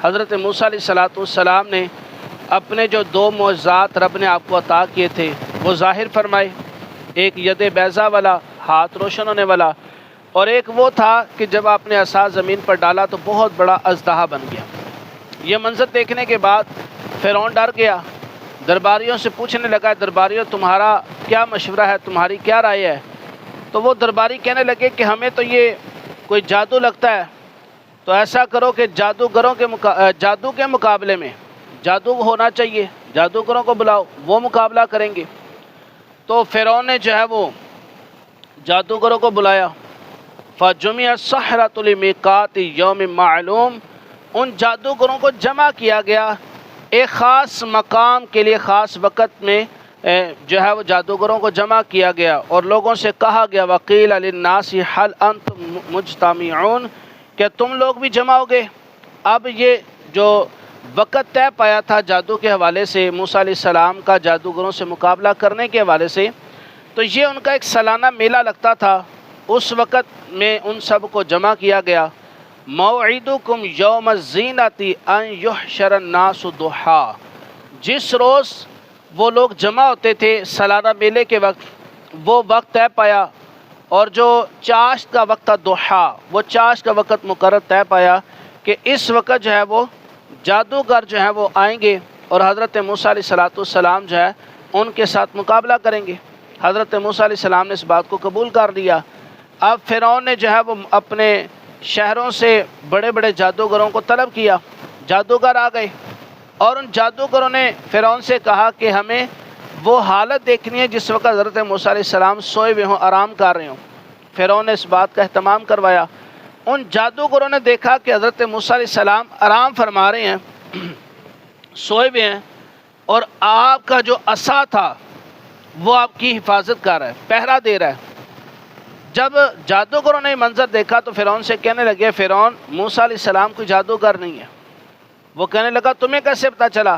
حضرت موسیٰ علیہ السلام نے اپنے جو دو معجزات رب نے آپ کو عطا کیے تھے وہ ظاہر فرمائے، ایک ید بیضا والا، ہاتھ روشن ہونے والا، اور ایک وہ تھا کہ جب آپ نے عصا زمین پر ڈالا تو بہت بڑا اژدہا بن گیا۔ یہ منظر دیکھنے کے بعد فرعون ڈر گیا، درباریوں سے پوچھنے لگا، درباریوں تمہارا کیا مشورہ ہے، تمہاری کیا رائے ہے؟ تو وہ درباری کہنے لگے کہ ہمیں تو یہ کوئی جادو لگتا ہے، تو ایسا کرو کہ جادو کے مقابلے میں جادو ہونا چاہیے، جادوگروں کو بلاؤ، وہ مقابلہ کریں گے۔ تو فرعون نے جو ہے وہ جادوگروں کو بلایا، فَجُمِعَ السَّحَرَةُ لِمِيقَاتِ يَوْمٍ مَّعْلُومٍ، ان جادوگروں کو جمع کیا گیا ایک خاص مقام کے لیے، خاص وقت میں جو ہے وہ جادوگروں کو جمع کیا گیا، اور لوگوں سے کہا گیا وَقِيلَ لِلنَّاسِ هَلْ أَنْتُم مُجْتَمِعُونَ، کہ تم لوگ بھی جمع ہوگے۔ اب یہ جو وقت طے پایا تھا جادو کے حوالے سے، موسیٰ علیہ السلام کا جادوگروں سے مقابلہ کرنے کے حوالے سے، تو یہ ان کا ایک سالانہ میلہ لگتا تھا، اس وقت میں ان سب کو جمع کیا گیا۔ موعدکم یوم الزینۃ ان یحشر الناس ضحیٰ، جس روز وہ لوگ جمع ہوتے تھے سالانہ میلے کے وقت، وہ وقت طے پایا، اور جو چاشت کا وقت تھا ضحیٰ، وہ چاشت کا وقت مقرر طے پایا کہ اس وقت جو ہے وہ جادوگر جو ہیں وہ آئیں گے اور حضرت موسیٰ علیہ السلام جو ہے ان کے ساتھ مقابلہ کریں گے۔ حضرت موسیٰ علیہ السلام نے اس بات کو قبول کر لیا۔ اب فرعون نے جو ہے وہ اپنے شہروں سے بڑے بڑے جادوگروں کو طلب کیا، جادوگر آ گئے، اور ان جادوگروں نے فرعون سے کہا کہ ہمیں وہ حالت دیکھنی ہے جس وقت حضرت موسیٰ علیہ السلام سوئے ہوئے ہوں، آرام کر رہے ہوں۔ فرعون نے اس بات کا اہتمام کروایا۔ ان جادوگروں نے دیکھا کہ حضرت موسیٰ علیہ السلام آرام فرما رہے ہیں، سوئے ہوئے ہیں، اور آپ کا جو عصا تھا وہ آپ کی حفاظت کر رہا ہے، پہرا دے رہا ہے۔ جب جادوگروں نے منظر دیکھا تو فرعون سے کہنے لگے، فرعون موسیٰ علیہ السلام کوئی جادوگر نہیں ہے۔ وہ کہنے لگا تمہیں کیسے پتہ چلا؟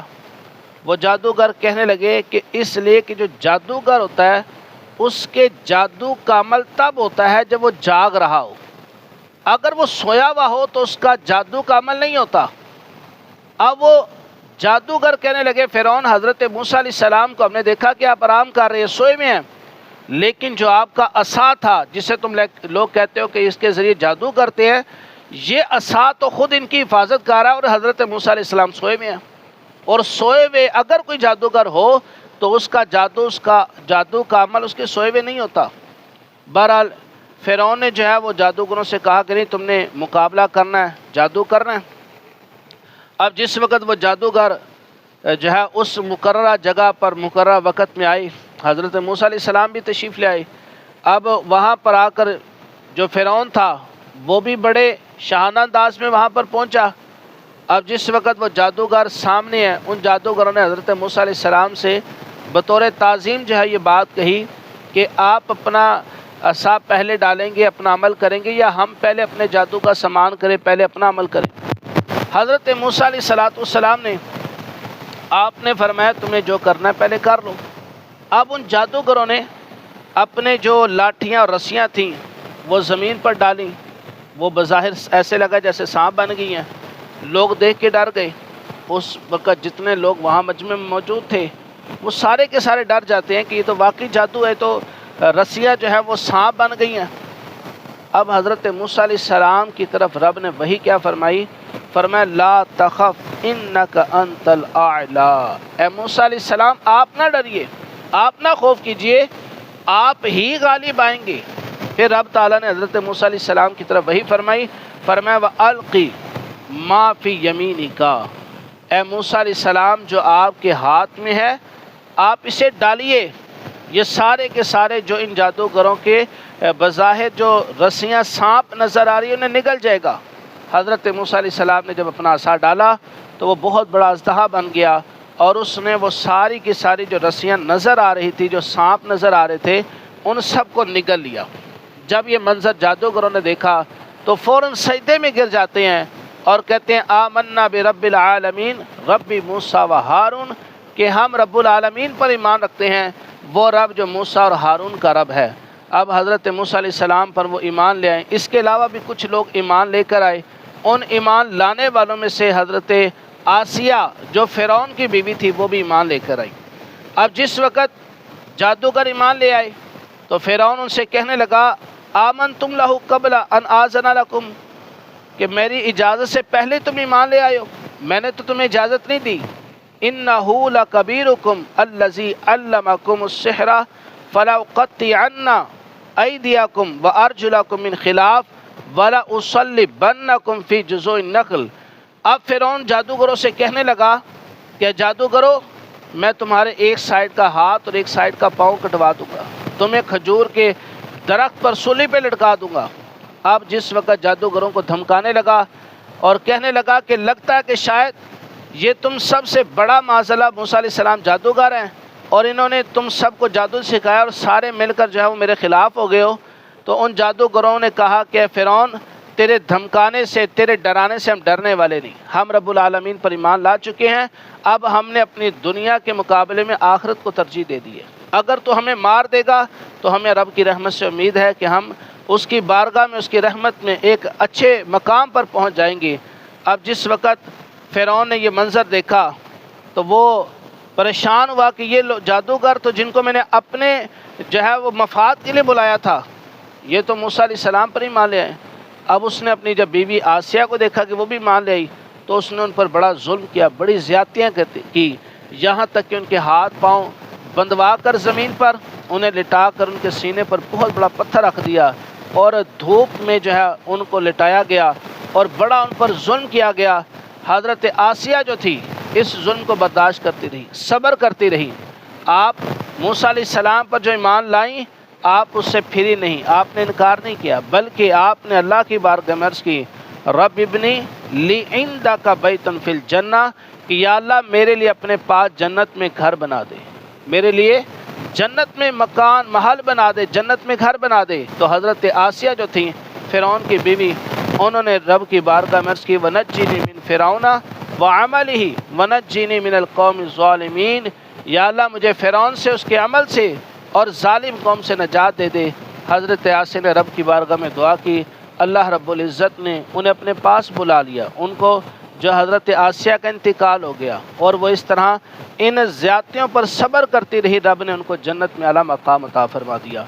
وہ جادوگر کہنے لگے کہ اس لیے کہ جو جادوگر ہوتا ہے اس کے جادو کا عمل تب ہوتا ہے جب وہ جاگ رہا ہو، اگر وہ سویا ہوا ہو تو اس کا جادو کا عمل نہیں ہوتا۔ اب وہ جادوگر کہنے لگے، فرعون حضرت موسیٰ علیہ السلام کو ہم نے دیکھا کہ آپ آرام کر رہے ہیں، سوئے ہوئے ہیں، لیکن جو آپ کا عصا تھا جسے تم لوگ کہتے ہو کہ اس کے ذریعے جادو کرتے ہیں، یہ عصا تو خود ان کی حفاظت کر رہا ہے، اور حضرت موسیٰ علیہ السلام سوئے ہوئے ہیں، اور سوئے ہوئے اگر کوئی جادوگر ہو تو اس کا جادو کا عمل اس کے سوئے ہوئے نہیں ہوتا۔ بہرحال فرعون نے جو ہے وہ جادوگروں سے کہا کہ نہیں، تم نے مقابلہ کرنا ہے، جادو کرنا ہے۔ اب جس وقت وہ جادوگر جو ہے اس مقررہ جگہ پر مقررہ وقت میں آئی، حضرت موسیٰ علیہ السلام بھی تشریف لے آئے۔ اب وہاں پر آ کر جو فرعون تھا وہ بھی بڑے شاہانہ انداز میں وہاں پر پہنچا۔ اب جس وقت وہ جادوگر سامنے ہیں، ان جادوگروں نے حضرت موسیٰ علیہ السلام سے بطور تعظیم جو ہے یہ بات کہی کہ آپ اپنا عصا پہلے ڈالیں گے، اپنا عمل کریں گے، یا ہم پہلے اپنے جادو کا سامان کریں، پہلے اپنا عمل کریں؟ حضرت موسیٰ علیہ السلام نے آپ نے فرمایا تمہیں جو کرنا ہے پہلے کر لو۔ اب ان جادوگروں نے اپنے جو لاٹھیاں اور رسیاں تھیں وہ زمین پر ڈالیں، وہ بظاہر ایسے لگا جیسے سانپ بن گئی ہیں۔ لوگ دیکھ کے ڈر گئے۔ اس وقت جتنے لوگ وہاں مجمع میں موجود تھے وہ سارے کے سارے ڈر جاتے ہیں کہ یہ تو واقعی جادو ہے، تو رسیاں جو ہے وہ سانپ بن گئی ہیں۔ اب حضرت موسیٰ علیہ السلام کی طرف رب نے وہی کیا فرمائی؟ فرمایا لا تخف انک انت الاعلی، اے موسیٰ علیہ السلام آپ نہ ڈریے، آپ نہ خوف کیجئے، آپ ہی غالب آئیں گے۔ پھر رب تعالیٰ نے حضرت موسیٰ علیہ السلام کی طرف وہی فرمائی، فرمایا وَأَلْقِ مَا فِي يَمِينِكَ، اے موسیٰ علیہ السلام جو آپ کے ہاتھ میں ہے آپ اسے ڈالیے۔ یہ سارے کے سارے جو ان جادوگروں کے بظاہر جو رسیاں سانپ نظر آ رہی ہیں انہیں نگل جائے گا۔ حضرت موسیٰ علیہ السلام نے جب اپنا عصا ڈالا تو وہ بہت بڑا اژدہا بن گیا، اور اس نے وہ ساری کی ساری جو رسیاں نظر آ رہی تھی، جو سانپ نظر آ رہے تھے، ان سب کو نگل لیا۔ جب یہ منظر جادوگروں نے دیکھا تو فوراً سجدے میں گر جاتے ہیں اور کہتے ہیں آمنا برب العالمین رب موسیٰ و ہارون، کہ ہم رب العالمین پر ایمان رکھتے ہیں، وہ رب جو موسیٰ اور ہارون کا رب ہے۔ اب حضرت موسیٰ علیہ السلام پر وہ ایمان لے آئے، اس کے علاوہ بھی کچھ لوگ ایمان لے کر آئے، ان ایمان لانے والوں میں سے حضرت آسیہ جو فرعون کی بیوی تھی وہ بھی ایمان لے کر آئی۔ اب جس وقت جادوگر ایمان لے آئے تو فرعون ان سے کہنے لگا آمنتم لہ قبل ان آذن لکم، کہ میری اجازت سے پہلے تم ایمان لے آئے ہو، میں نے تو تمہیں اجازت نہیں دی۔ انہ لکبیرکم الذی علمکم السحر فلأقطعن ایدیکم وارجلکم من خلاف وَلَأُصَلِّبَنَّكُمْ فِي جُذُوعِ النَّخْلِ۔ اب فرعون جادوگروں سے کہنے لگا کہ جادوگروں میں تمہارے ایک سائیڈ کا ہاتھ اور ایک سائیڈ کا پاؤں کٹوا دوں گا، تمہیں کھجور کے درخت پر سولی پہ لٹکا دوں گا۔ اب جس وقت جادوگروں کو دھمکانے لگا اور کہنے لگا کہ لگتا ہے کہ شاید یہ تم سب سے بڑا معاذاللہ موسیٰ علیہ السلام جادوگر ہیں اور انہوں نے تم سب کو جادو سکھایا اور سارے مل کر جو ہے وہ میرے خلاف ہو گئے ہو، تو ان جادوگروں نے کہا کہ اے فرعون تیرے دھمکانے سے، تیرے ڈرانے سے ہم ڈرنے والے نہیں، ہم رب العالمین پر ایمان لا چکے ہیں، اب ہم نے اپنی دنیا کے مقابلے میں آخرت کو ترجیح دے دی ہے، اگر تو ہمیں مار دے گا تو ہمیں رب کی رحمت سے امید ہے کہ ہم اس کی بارگاہ میں، اس کی رحمت میں ایک اچھے مقام پر پہنچ جائیں گے۔ اب جس وقت فرعون نے یہ منظر دیکھا تو وہ پریشان ہوا کہ یہ جادوگر تو جن کو میں نے اپنے جو ہے وہ مفاد کے لیے بلایا تھا، یہ تو موسیٰ علیہ السلام پر ہی مان لے آئے۔ اب اس نے اپنی جب بیوی آسیہ کو دیکھا کہ وہ بھی مان لے آئی تو اس نے ان پر بڑا ظلم کیا، بڑی زیادتیاں کی، یہاں تک کہ ان کے ہاتھ پاؤں بندوا کر زمین پر انہیں لٹا کر ان کے سینے پر بہت بڑا پتھر رکھ دیا اور دھوپ میں جو ہے ان کو لٹایا گیا اور بڑا ان پر ظلم کیا گیا۔ حضرت آسیہ جو تھی اس ظلم کو برداشت کرتی رہی، صبر کرتی رہی۔ آپ موسیٰ علیہ السلام پر جو ایمان لائیں آپ اس سے پھری نہیں، آپ نے انکار نہیں کیا، بلکہ آپ نے اللہ کی بارگاہ میں عرض کی رب ابنی لی عندک بیتا فی الجنہ، کہ یا اللہ میرے لیے اپنے پاس جنت میں گھر بنا دے، میرے لیے جنت میں مکان محل بنا دے، جنت میں گھر بنا دے۔ تو حضرت آسیہ جو تھیں فرعون کی بیوی، انہوں نے رب کی بارگاہ میں عرض کی ونجنی من فرعون وعملہ ونجنی من القوم الظالمین، یا اللہ مجھے فرعون سے، اس کے عمل سے اور ظالم قوم سے نجات دے دے۔ حضرت آسیہ نے رب کی بارگاہ میں دعا کی، اللہ رب العزت نے انہیں اپنے پاس بلا لیا، ان کو جو حضرت آسیہ کا انتقال ہو گیا اور وہ اس طرح ان زیادتیوں پر صبر کرتی رہی، رب نے ان کو جنت میں اعلیٰ مقام عطا فرما دیا۔